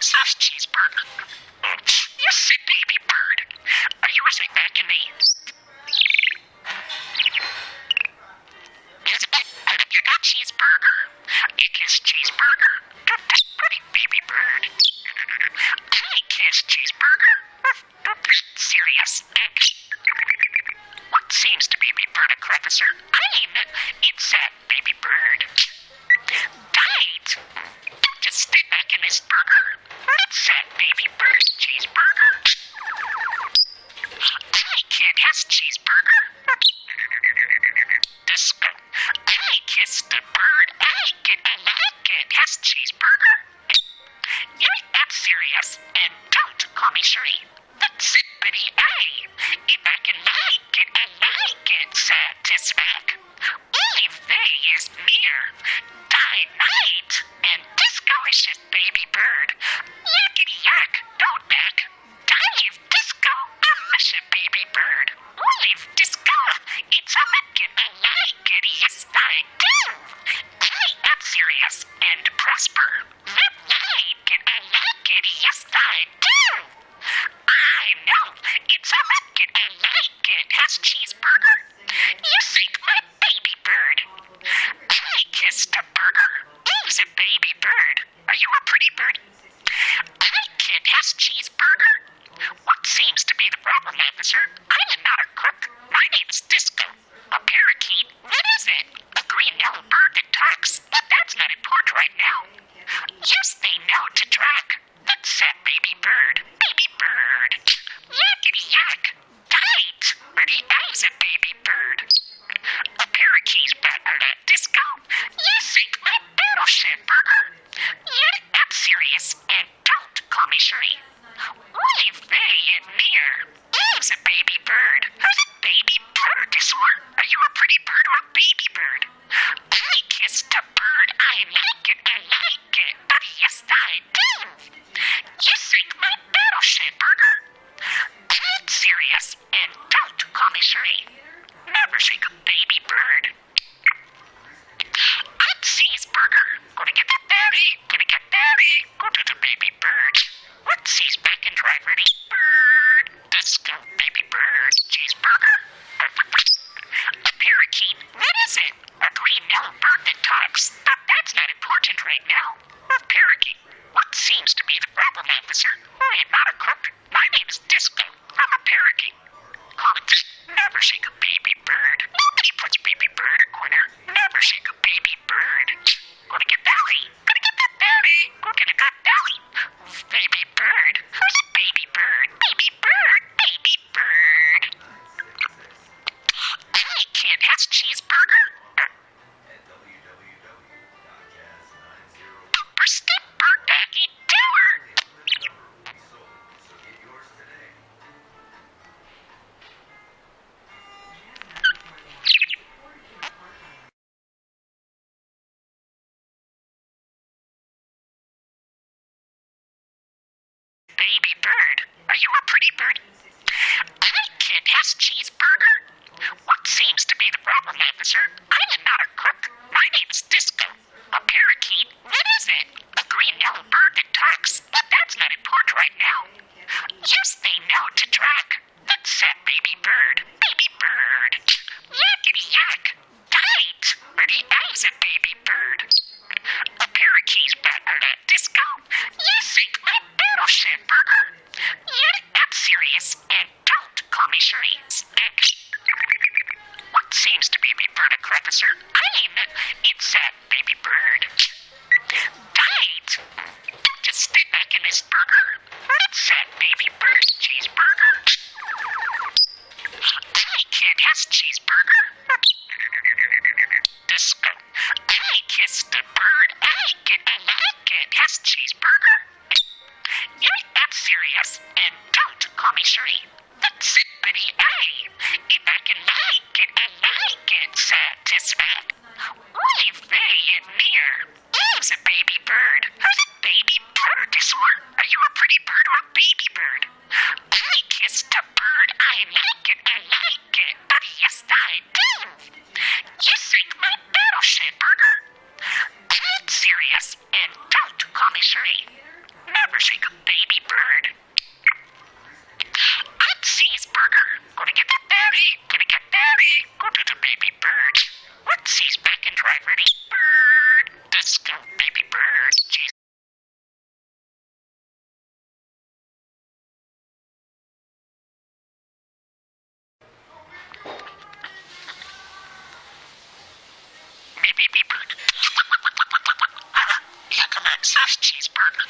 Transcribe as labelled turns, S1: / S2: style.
S1: Soft cheeseburger. Yes, baby bird. Are you listening back to me? You're not cheeseburger. It is cheeseburger. That's pretty baby bird. I kiss cheeseburger. Serious. What seems to be baby bird a crevicer? It's that baby bird. Died. Just stay back in this burger. It's that baby bird cheeseburger. Hi kid has cheeseburger. Disco. I kiss the bird. I like it. Has cheeseburger. You're not serious. And don't call me Cherie. That's it, Betty. If I can like it, I like it. Satisfac. Live day is near. Die night. And disco-licious baby bird. Yakety yak. Don't back. Dive disco. Delicious baby bird. Live disco. It's a wicked. I like it. Yes, I do. I'm not serious and prosper. Live like it. I like it. Yes, I do. I know. It's a wicked. I like it. Has cheeseburger. You think my baby bird. I kissed a burger. Who's a baby bird? Are you a pretty bird? I kid has cheeseburger. What seems to be the problem, officer? I am not a crook. My name's Disco. A parakeet? What is it? A green yellow bird that talks? But that's not important right now. Yes, they know to track. That's that baby bird. Baby bird. Yakety yak. Tight. Pretty eyes a baby bird. A parakeet's better than Disco. Yes, ain't my battleship burger. You're not serious and don't call me Cherie. Live very near. Who's a baby bird? Who's a baby bird? Are you a pretty bird or a baby bird? I kissed a bird. I like it. I like it. But yes, I do. You think my battleship burger? I'm serious and don't call me Cherie. Never shake a baby bird. I'm cheeseburger. Gonna get that daddy. Gonna get daddy. Go to the baby bird. Let's seize back and dry ready. Bird. Disco baby bird. Cheeseburger. A parakeet. What is it? A green yellow bird that talks. But that's not important right now. A parakeet. What seems to be the problem, officer? I am not a crook. My name is Disco. I'm a parakeet. Call it never shake a baby bird. Nobody puts baby bird a corner. Never shake a baby bird. Gonna get Valley. Gonna get that Valley. Gonna got Valley. Baby bird. Who's a baby bird? Baby bird. Baby bird. I can't have cheeseburger. Super step bird baggy tower. Baby bird, are you a pretty bird? I kid has cheeseburger. What seems to be the problem, officer? I am not a crook. My name's Disco. A parakeet? What is it? A green yellow bird that talks. But that's not important right now. Yes, they know to track. That's that baby bird. Baby bird. Yakety yak. Tight. Pretty eyes a baby bird. A parakeet's better than Disco. Yes, ain't my battleship burger. You're not serious and don't call me Cherie. What seems to be my bird a crevicer? It's that baby bird. Died. Just stay back in this burger. It's that baby bird cheeseburger. Hi kid has cheeseburger. Disco. I kissed the bird. I like it. Has cheeseburger. You're not serious and don't call me Cherie. That's it, Betty. If I can like it, I like it. Satisfac. Live very near. Who's a baby bird? Who's a baby bird? Are you a pretty bird or a baby bird? I Never shake a baby bird. Hot cheeseburger. Gonna get that daddy. Gonna get daddy. Go to the baby bird. What sees back and dry ready? Bird. Disco baby bird. Cheese. Baby bird. Yeah, come on, soft cheeseburger.